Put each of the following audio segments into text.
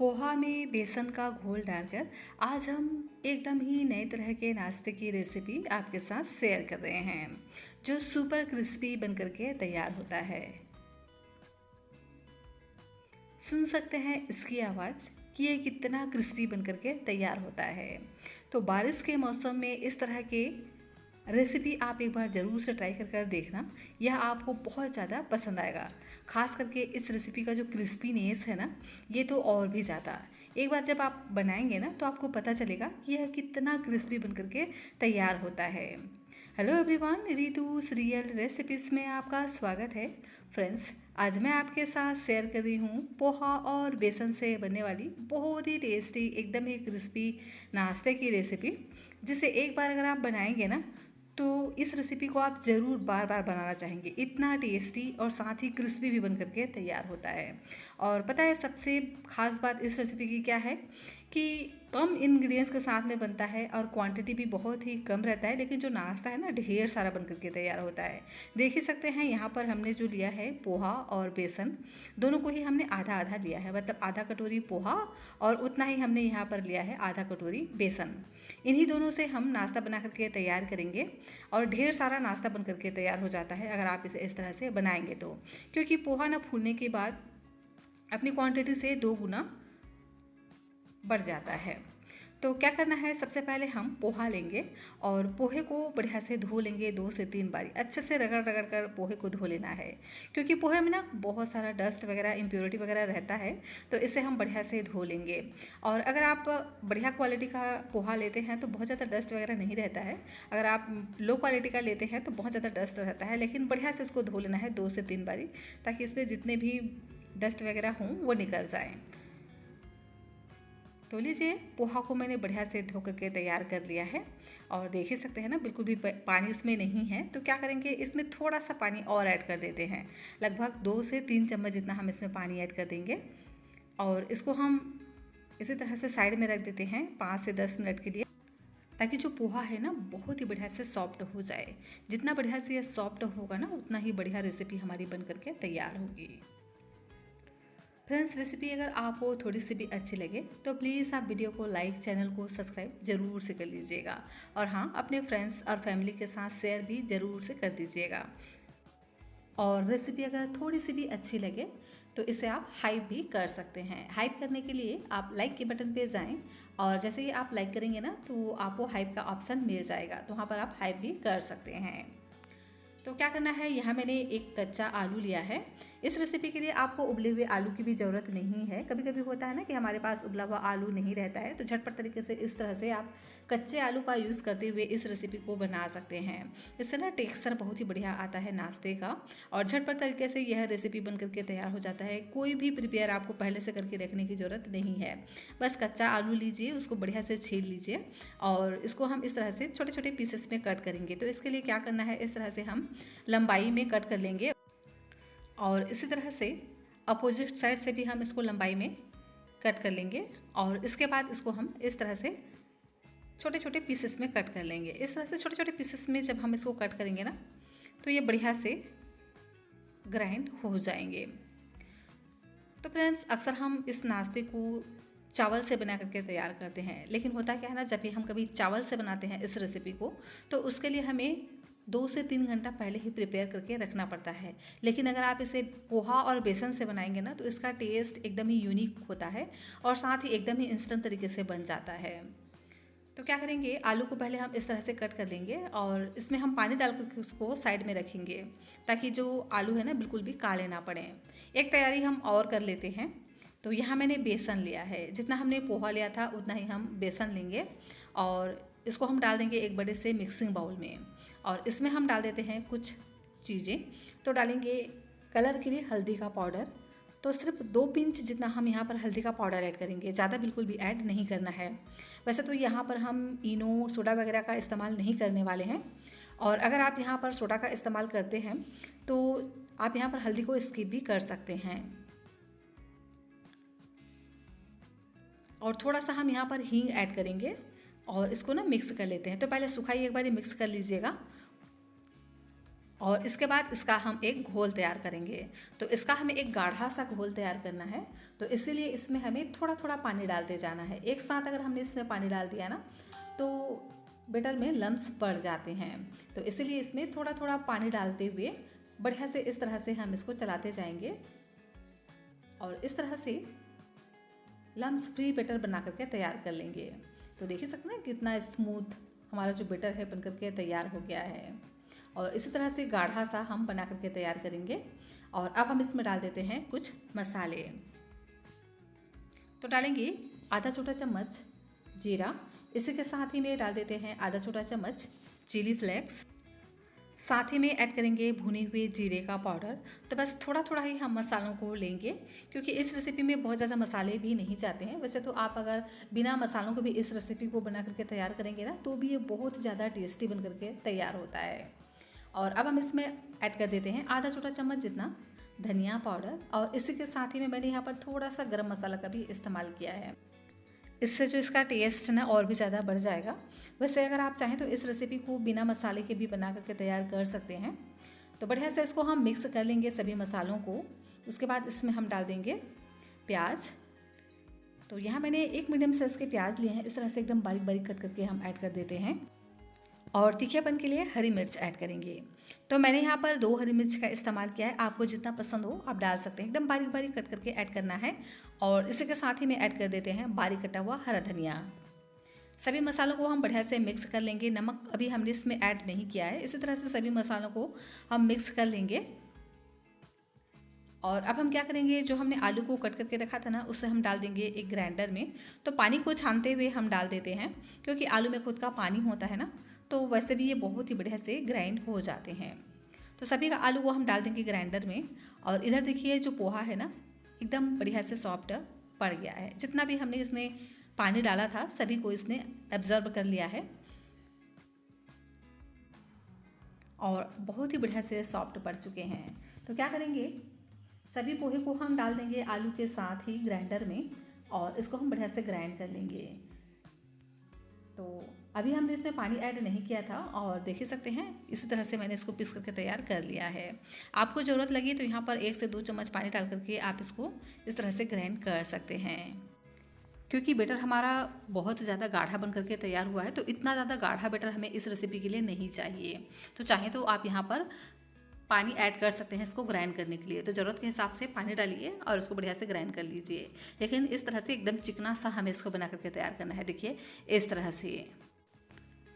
पोहा में बेसन का घोल डालकर आज हम एकदम ही नए तरह के नाश्ते की रेसिपी आपके साथ शेयर कर रहे हैं जो सुपर क्रिस्पी बनकर के तैयार होता है। सुन सकते हैं इसकी आवाज़ कि ये कितना क्रिस्पी बनकर के तैयार होता है। तो बारिश के मौसम में इस तरह के रेसिपी आप एक बार ज़रूर से ट्राई कर देखना, यह आपको बहुत ज़्यादा पसंद आएगा। ख़ास करके इस रेसिपी का जो क्रिस्पीनेस है ना, ये तो और भी ज़्यादा। एक बार जब आप बनाएंगे ना तो आपको पता चलेगा कि यह कितना क्रिस्पी बनकर के तैयार होता है। Hello everyone, Ritu real recipes में आपका स्वागत है। फ्रेंड्स, आज मैं आपके साथ शेयर कर रही हूँ पोहा और बेसन से बनने वाली बहुत ही टेस्टी, एकदम ही क्रिस्पी नाश्ते की रेसिपी, जिसे एक बार अगर आप बनाएंगे ना तो इस रेसिपी को आप ज़रूर बार बार बनाना चाहेंगे। इतना टेस्टी और साथ ही क्रिस्पी भी बन करके तैयार होता है। और पता है सबसे ख़ास बात इस रेसिपी की क्या है कि कम इंग्रेडिएंट्स के साथ में बनता है और क्वांटिटी भी बहुत ही कम रहता है, लेकिन जो नाश्ता है ना ढेर सारा बन करके तैयार होता है। देख ही सकते हैं यहाँ पर हमने जो लिया है पोहा और बेसन, दोनों को ही हमने आधा आधा लिया है, मतलब आधा कटोरी पोहा और उतना ही हमने यहाँ पर लिया है आधा कटोरी बेसन। इन्हीं दोनों से हम नाश्ता बना करके तैयार करेंगे और ढेर सारा नाश्ता बन करके तैयार हो जाता है अगर आप इसे इस तरह से बनाएंगे तो, क्योंकि पोहा ना फूलने के बाद अपनी क्वांटिटी से 2 गुना बढ़ जाता है। तो क्या करना है, सबसे पहले हम पोहा लेंगे और पोहे को बढ़िया से धो लेंगे 2 से 3 बारी। अच्छे से रगड़ रगड़ कर पोहे को धो लेना है, क्योंकि पोहे में ना बहुत सारा डस्ट वगैरह, इम्प्योरिटी वगैरह रहता है, तो इसे हम बढ़िया से धो लेंगे। और अगर आप बढ़िया क्वालिटी का पोहा लेते हैं तो बहुत ज़्यादा डस्ट वगैरह नहीं रहता है। अगर आप लो क्वालिटी का लेते हैं तो बहुत ज़्यादा डस्ट रहता है, लेकिन बढ़िया से इसको धो लेना है 2 से 3 बारी, ताकि इसमें जितने भी डस्ट वगैरह हों वो निकल जाएँ। तो लीजिए, पोहा को मैंने बढ़िया से धो करके तैयार कर लिया है और देख ही सकते हैं ना बिल्कुल भी पानी इसमें नहीं है। तो क्या करेंगे, इसमें थोड़ा सा पानी और ऐड कर देते हैं, लगभग 2 से 3 चम्मच जितना हम इसमें पानी ऐड कर देंगे और इसको हम इसी तरह से साइड में रख देते हैं 5 से 10 मिनट के लिए, ताकि जो पोहा है ना बहुत ही बढ़िया से सॉफ्ट हो जाए। जितना बढ़िया से ये सॉफ्ट होगा ना उतना ही बढ़िया रेसिपी हमारी बन करके तैयार होगी। फ्रेंड्स, रेसिपी अगर आपको थोड़ी सी भी अच्छी लगे तो प्लीज़ आप वीडियो को लाइक, चैनल को सब्सक्राइब ज़रूर से कर लीजिएगा और हाँ, अपने फ्रेंड्स और फैमिली के साथ शेयर भी ज़रूर से कर दीजिएगा। और रेसिपी अगर थोड़ी सी भी अच्छी लगे तो इसे आप हाइप भी कर सकते हैं। हाइप करने के लिए आप लाइक के बटन पे जाएं और जैसे ही आप लाइक करेंगे ना तो आपको हाइप का ऑप्शन मिल जाएगा, तो वहाँ पर आप हाइप भी कर सकते हैं। तो क्या करना है, यहाँ मैंने एक कच्चा आलू लिया है। इस रेसिपी के लिए आपको उबले हुए आलू की भी ज़रूरत नहीं है। कभी कभी होता है ना कि हमारे पास उबला हुआ आलू नहीं रहता है, तो झटपट तरीके से इस तरह से आप कच्चे आलू का यूज़ करते हुए इस रेसिपी को बना सकते हैं। इससे ना टेक्सचर बहुत ही बढ़िया आता है नाश्ते का और झटपट तरीके से यह रेसिपी बन करके तैयार हो जाता है। कोई भी प्रिपेयर आपको पहले से करके रखने की ज़रूरत नहीं है। बस कच्चा आलू लीजिए, उसको बढ़िया से छील लीजिए और इसको हम इस तरह से छोटे छोटे पीसेस में कट करेंगे। तो इसके लिए क्या करना है, इस तरह से हम लंबाई में कट कर लेंगे और इसी तरह से अपोजिट साइड से भी हम इसको लंबाई में कट कर लेंगे और इसके बाद इसको हम इस तरह से छोटे छोटे पीसेस में कट कर लेंगे। इस तरह से छोटे छोटे पीसेस में जब हम इसको कट करेंगे ना तो ये बढ़िया से ग्राइंड हो जाएंगे। तो फ्रेंड्स, अक्सर हम इस नाश्ते को चावल से बना करके तैयार करते हैं, लेकिन होता क्या है ना, जब भी हम कभी चावल से बनाते हैं इस रेसिपी को तो उसके लिए हमें 2 से 3 घंटा पहले ही प्रिपेयर करके रखना पड़ता है। लेकिन अगर आप इसे पोहा और बेसन से बनाएंगे ना तो इसका टेस्ट एकदम ही यूनिक होता है और साथ ही एकदम ही इंस्टेंट तरीके से बन जाता है। तो क्या करेंगे, आलू को पहले हम इस तरह से कट कर लेंगे और इसमें हम पानी डाल कर उसको साइड में रखेंगे, ताकि जो आलू है ना बिल्कुल भी काले ना पड़े। एक तैयारी हम और कर लेते हैं। तो यहाँ मैंने बेसन लिया है, जितना हमने पोहा लिया था उतना ही हम बेसन लेंगे और इसको हम डाल देंगे एक बड़े से मिक्सिंग बाउल में और इसमें हम डाल देते हैं कुछ चीज़ें। तो डालेंगे कलर के लिए हल्दी का पाउडर, तो सिर्फ 2 पिंच जितना हम यहाँ पर हल्दी का पाउडर ऐड करेंगे, ज़्यादा बिल्कुल भी ऐड नहीं करना है। वैसे तो यहाँ पर हम इनो, सोडा वगैरह का इस्तेमाल नहीं करने वाले हैं और अगर आप यहाँ पर सोडा का इस्तेमाल करते हैं तो आप यहाँ पर हल्दी को स्किप भी कर सकते हैं। और थोड़ा सा हम यहाँ पर हींग ऐड करेंगे और इसको ना मिक्स कर लेते हैं। तो पहले सुखाई एक बार मिक्स कर लीजिएगा और इसके बाद इसका हम एक घोल तैयार करेंगे। तो इसका हमें एक गाढ़ा सा घोल तैयार करना है, तो इसीलिए इसमें हमें थोड़ा थोड़ा पानी डालते जाना है। एक साथ अगर हमने इसमें पानी डाल दिया ना तो बैटर में लम्स पड़ जाते हैं, तो इसीलिए इसमें थोड़ा थोड़ा पानी डालते हुए बढ़िया से इस तरह से हम इसको चलाते जाएंगे और इस तरह से लम्स फ्री बैटर बना करके तैयार कर लेंगे। तो देख ही सकते हैं कितना स्मूथ हमारा जो बैटर है बन करके तैयार हो गया है। और इसी तरह से गाढ़ा सा हम बना करके तैयार करेंगे। और अब हम इसमें डाल देते हैं कुछ मसाले। तो डालेंगे आधा छोटा चम्मच जीरा, इसी के साथ ही में डाल देते हैं आधा छोटा चम्मच चिली फ्लेक्स, साथ ही में ऐड करेंगे भुने हुए जीरे का पाउडर। तो बस थोड़ा थोड़ा ही हम मसालों को लेंगे, क्योंकि इस रेसिपी में बहुत ज़्यादा मसाले भी नहीं चाहते हैं। वैसे तो आप अगर बिना मसालों के भी इस रेसिपी को बना करके तैयार करेंगे ना तो भी ये बहुत ज़्यादा टेस्टी बन करके तैयार होता है। और अब हम इसमें ऐड कर देते हैं आधा छोटा चम्मच जितना धनिया पाउडर, और इसी के साथ ही में मैंने यहाँ पर थोड़ा सा गरम मसाला का भी इस्तेमाल किया है। इससे जो इसका टेस्ट ना और भी ज़्यादा बढ़ जाएगा। वैसे अगर आप चाहें तो इस रेसिपी को बिना मसाले के भी बना करके तैयार कर सकते हैं। तो बढ़िया से इसको हम मिक्स कर लेंगे सभी मसालों को। उसके बाद इसमें हम डाल देंगे प्याज। तो यहाँ मैंने एक मीडियम साइज़ के प्याज लिए हैं, इस तरह से एकदम बारीक बारीक कट करके हम ऐड कर देते हैं। और तीखेपन के लिए हरी मिर्च ऐड करेंगे। तो मैंने यहाँ पर 2 हरी मिर्च का इस्तेमाल किया है, आपको जितना पसंद हो आप डाल सकते हैं। एकदम बारीक बारीक कट करके ऐड करना है। और इसी के साथ ही में ऐड कर देते हैं बारीक कटा हुआ हरा धनिया। सभी मसालों को हम बढ़िया से मिक्स कर लेंगे। नमक अभी हमने इसमें ऐड नहीं किया है। इसी तरह से सभी मसालों को हम मिक्स कर लेंगे। और अब हम क्या करेंगे, जो हमने आलू को कट करके रखा था ना उसे हम डाल देंगे एक ग्राइंडर में। तो पानी को छानते हुए हम डाल देते हैं, क्योंकि आलू में खुद का पानी होता है ना, तो वैसे भी ये बहुत ही बढ़िया से ग्राइंड हो जाते हैं। तो सभी का आलू को हम डाल देंगे ग्राइंडर में। और इधर देखिए जो पोहा है ना एकदम बढ़िया से सॉफ्ट पड़ गया है। जितना भी हमने इसमें पानी डाला था सभी को इसने एब्जॉर्ब कर लिया है और बहुत ही बढ़िया से सॉफ्ट पड़ चुके हैं। तो क्या करेंगे, सभी पोहे को हम डाल देंगे आलू के साथ ही ग्राइंडर में और इसको हम बढ़िया से ग्राइंड कर लेंगे। तो अभी हमने इसमें पानी ऐड नहीं किया था और देख ही सकते हैं इसी तरह से मैंने इसको पीस करके तैयार कर लिया है। आपको ज़रूरत लगी तो यहाँ पर 1 से 2 चम्मच पानी डाल करके आप इसको इस तरह से ग्राइंड कर सकते हैं। क्योंकि बैटर हमारा बहुत ज़्यादा गाढ़ा बन करके तैयार हुआ है, तो इतना ज़्यादा गाढ़ा बैटर हमें इस रेसिपी के लिए नहीं चाहिए। तो चाहें तो आप यहाँ पर पानी ऐड कर सकते हैं इसको ग्राइंड करने के लिए। तो ज़रूरत के हिसाब से पानी डालिए और उसको बढ़िया से ग्राइंड कर लीजिए। लेकिन इस तरह से एकदम चिकना सा हमें इसको बना करके तैयार करना है। देखिए इस तरह से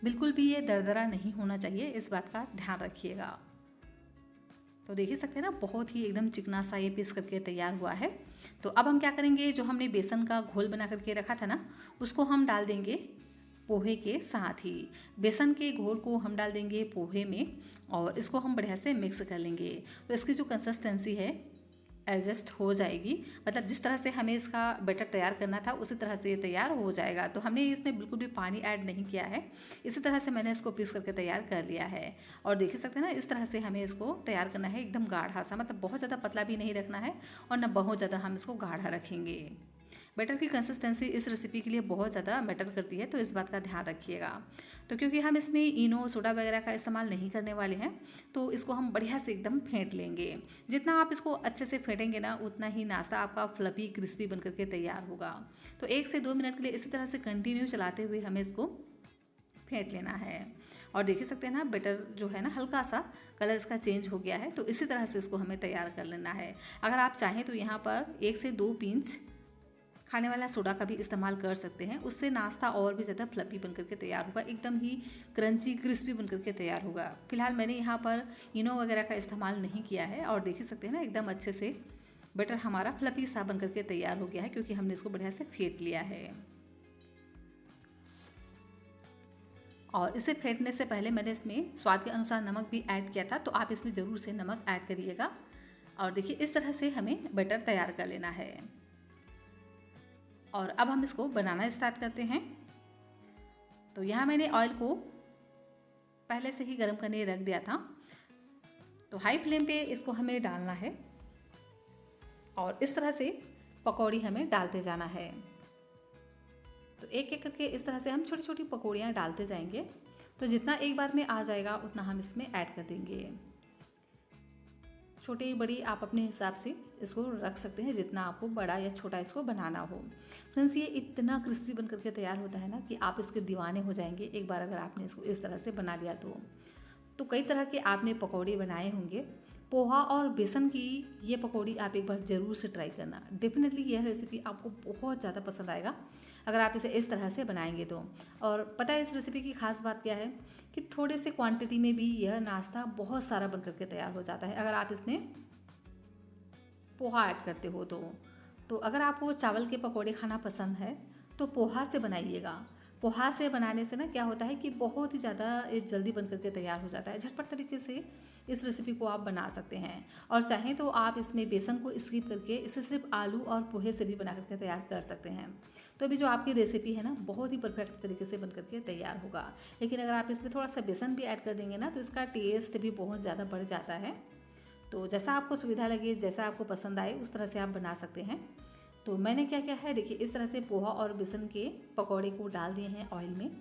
बिल्कुल भी ये दरदरा नहीं होना चाहिए, इस बात का ध्यान रखिएगा। तो देख ही सकते हैं ना बहुत ही एकदम चिकना सा ये पीस करके तैयार हुआ है। तो अब हम क्या करेंगे, जो हमने बेसन का घोल बना करके रखा था ना उसको हम डाल देंगे पोहे के साथ ही। बेसन के घोल को हम डाल देंगे पोहे में और इसको हम बढ़िया से मिक्स कर लेंगे। तो इसकी जो कंसिस्टेंसी है एडजस्ट हो जाएगी, मतलब जिस तरह से हमें इसका बैटर तैयार करना था उसी तरह से ये तैयार हो जाएगा। तो हमने इसमें बिल्कुल भी पानी ऐड नहीं किया है, इसी तरह से मैंने इसको पीस करके तैयार कर लिया है। और देख सकते हैं ना इस तरह से हमें इसको तैयार करना है एकदम गाढ़ा सा, मतलब बहुत ज़्यादा पतला भी नहीं रखना है और न बहुत ज़्यादा हम इसको गाढ़ा रखेंगे। बैटर की कंसिस्टेंसी इस रेसिपी के लिए बहुत ज़्यादा मैटर करती है, तो इस बात का ध्यान रखिएगा। तो क्योंकि हम इसमें इनो सोडा वगैरह का इस्तेमाल नहीं करने वाले हैं तो इसको हम बढ़िया से एकदम फेंट लेंगे। जितना आप इसको अच्छे से फेंटेंगे ना उतना ही नाश्ता आपका फ्लफी क्रिस्पी बन करके तैयार होगा। तो 1 से 2 मिनट के लिए इसी तरह से कंटिन्यू चलाते हुए हमें इसको फेंट लेना है। और देख ही सकते हैं ना बैटर जो है ना हल्का सा कलर इसका चेंज हो गया है, तो इसी तरह से इसको हमें तैयार कर लेना है। अगर आप चाहें तो यहाँ पर 1 से 2 पिंच खाने वाला सोडा का भी इस्तेमाल कर सकते हैं, उससे नाश्ता और भी ज़्यादा फ्लफी बनकर के तैयार होगा, एकदम ही क्रंची क्रिस्पी बनकर के तैयार होगा। फिलहाल मैंने यहाँ पर इनो वगैरह का इस्तेमाल नहीं किया है और देख ही सकते हैं ना एकदम अच्छे से बैटर हमारा फ्लफी सा बनकर के तैयार हो गया है, क्योंकि हमने इसको बढ़िया से फेंट लिया है। और इसे फेंटने से पहले मैंने इसमें स्वाद के अनुसार नमक भी ऐड किया था, तो आप इसमें ज़रूर से नमक ऐड करिएगा। और देखिए इस तरह से हमें बैटर तैयार कर लेना है। और अब हम इसको बनाना स्टार्ट करते हैं। तो यहाँ मैंने ऑयल को पहले से ही गर्म करने रख दिया था, तो हाई फ्लेम पे इसको हमें डालना है और इस तरह से पकौड़ी हमें डालते जाना है। तो एक एक करके इस तरह से हम छोटी छोटी पकौड़ियाँ डालते जाएंगे। तो जितना एक बार में आ जाएगा उतना हम इसमें ऐड कर देंगे। छोटी बड़ी आप अपने हिसाब से इसको रख सकते हैं, जितना आपको बड़ा या छोटा इसको बनाना हो। फ्रेंड्स, ये इतना क्रिस्पी बन करके तैयार होता है ना कि आप इसके दीवाने हो जाएंगे एक बार अगर आपने इसको इस तरह से बना लिया तो कई तरह के आपने पकौड़े बनाए होंगे। पोहा और बेसन की ये पकौड़ी आप एक बार ज़रूर से ट्राई करना। डेफिनेटली यह रेसिपी आपको बहुत ज़्यादा पसंद आएगा अगर आप इसे इस तरह से बनाएंगे तो। और पता है इस रेसिपी की खास बात क्या है कि थोड़े से क्वांटिटी में भी यह नाश्ता बहुत सारा बन करके तैयार हो जाता है अगर आप इसमें पोहा ऐड करते हो तो अगर आपको चावल के पकौड़े खाना पसंद है तो पोहा से बनाइएगा। पोहा से बनाने से ना क्या होता है कि बहुत ही ज़्यादा ये जल्दी बन करके तैयार हो जाता है। झटपट तरीके से इस रेसिपी को आप बना सकते हैं और चाहें तो आप इसमें बेसन को स्किप करके इसे सिर्फ आलू और पोहे से भी बना करके तैयार कर सकते हैं। तो अभी जो आपकी रेसिपी है ना बहुत ही परफेक्ट तरीके से बन करके तैयार होगा। लेकिन अगर आप इसमें थोड़ा सा बेसन भी ऐड कर देंगे ना तो इसका टेस्ट भी बहुत ज़्यादा बढ़ जाता है। तो जैसा आपको सुविधा लगे, जैसा आपको पसंद आए उस तरह से आप बना सकते हैं। तो मैंने क्या किया है देखिए, इस तरह से पोहा और बेसन के पकौड़े को डाल दिए हैं ऑयल में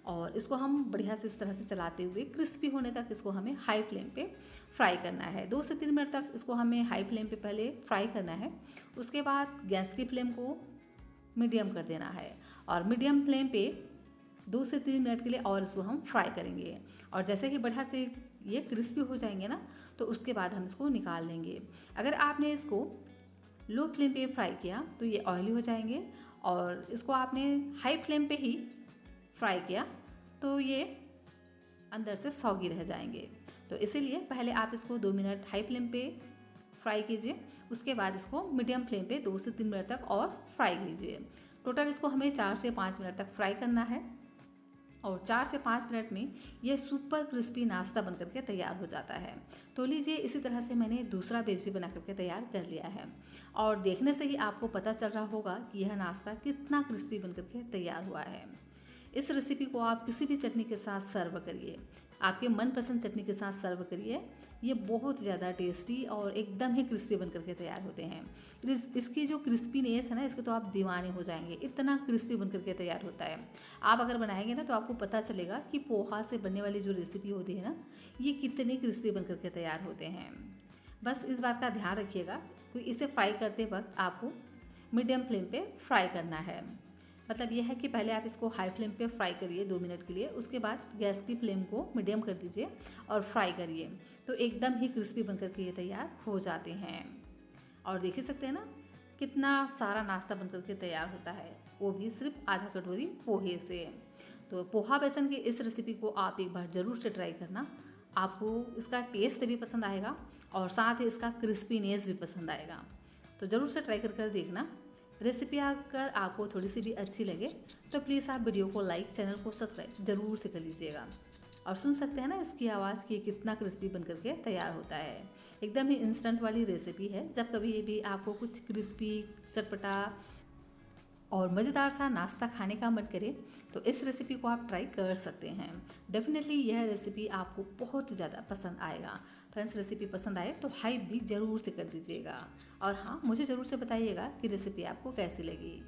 और इसको हम बढ़िया से इस तरह से चलाते हुए क्रिस्पी होने तक इसको हमें हाई फ्लेम पे फ्राई करना है। 2 से 3 मिनट तक इसको हमें हाई फ्लेम पे पहले फ्राई करना है। उसके बाद गैस की फ्लेम को मीडियम कर देना है और मीडियम फ्लेम पे 2 से 3 मिनट के लिए और इसको हम फ्राई करेंगे। और जैसे ही बढ़िया से ये क्रिस्पी हो जाएंगे ना तो उसके बाद हम इसको निकाल लेंगे। अगर आपने इसको लो फ्लेम पे फ्राई किया तो ये ऑयली हो जाएंगे और इसको आपने हाई फ्लेम पे ही फ्राई किया तो ये अंदर से सॉगी रह जाएंगे। तो इसीलिए पहले आप इसको 2 मिनट हाई फ्लेम पे फ्राई कीजिए, उसके बाद इसको मीडियम फ्लेम पे 2 से 3 मिनट तक और फ्राई कीजिए। टोटल इसको हमें 4 से 5 मिनट तक फ्राई करना है और 4 से 5 मिनट में ये सुपर क्रिस्पी नाश्ता बन करके तैयार हो जाता है। तो लीजिए, इसी तरह से मैंने दूसरा बैच भी बना करके तैयार कर लिया है और देखने से ही आपको पता चल रहा होगा कि यह नाश्ता कितना क्रिस्पी बन करके तैयार हुआ है। इस रेसिपी को आप किसी भी चटनी के साथ सर्व करिए, आपके मनपसंद चटनी के साथ सर्व करिए। ये बहुत ज़्यादा टेस्टी और एकदम ही क्रिस्पी बन करके तैयार होते हैं। इसकी जो क्रिस्पीनेस है ना, इसके तो आप दीवाने हो जाएंगे, इतना क्रिस्पी बन करके तैयार होता है। आप अगर बनाएंगे ना तो आपको पता चलेगा कि पोहा से बनने वाली जो रेसिपी होती है ना, ये कितनी क्रिस्पी बन करके तैयार होते हैं। बस इस बात का ध्यान रखिएगा कि इसे फ्राई करते वक्त आपको मीडियम फ्लेम पे फ्राई करना है। मतलब यह है कि पहले आप इसको हाई फ्लेम पे फ्राई करिए 2 मिनट के लिए, उसके बाद गैस की फ्लेम को मीडियम कर दीजिए और फ्राई करिए तो एकदम ही क्रिस्पी बनकर के ये तैयार हो जाते हैं। और देख ही सकते हैं ना कितना सारा नाश्ता बनकर के तैयार होता है, वो भी सिर्फ आधा कटोरी पोहे से। तो पोहा बेसन की इस रेसिपी को आप एक बार ज़रूर से ट्राई करना, आपको इसका टेस्ट भी पसंद आएगा और साथ ही इसका क्रिस्पीनेस भी पसंद आएगा। तो ज़रूर से ट्राई कर देखना। रेसिपी अगर आपको थोड़ी सी भी अच्छी लगे तो प्लीज़ आप वीडियो को लाइक, चैनल को सब्सक्राइब ज़रूर से कर लीजिएगा। और सुन सकते हैं ना इसकी आवाज़ कि कितना क्रिस्पी बन करके तैयार होता है। एकदम ही इंस्टेंट वाली रेसिपी है। जब कभी भी आपको कुछ क्रिस्पी, चटपटा और मज़ेदार सा नाश्ता खाने का मन करे तो इस रेसिपी को आप ट्राई कर सकते हैं। डेफिनेटली यह रेसिपी आपको बहुत ज़्यादा पसंद आएगा। फ्रेंड्स, रेसिपी पसंद आए तो हाइप भी ज़रूर से कर दीजिएगा और हाँ, मुझे ज़रूर से बताइएगा कि रेसिपी आपको कैसी लगी।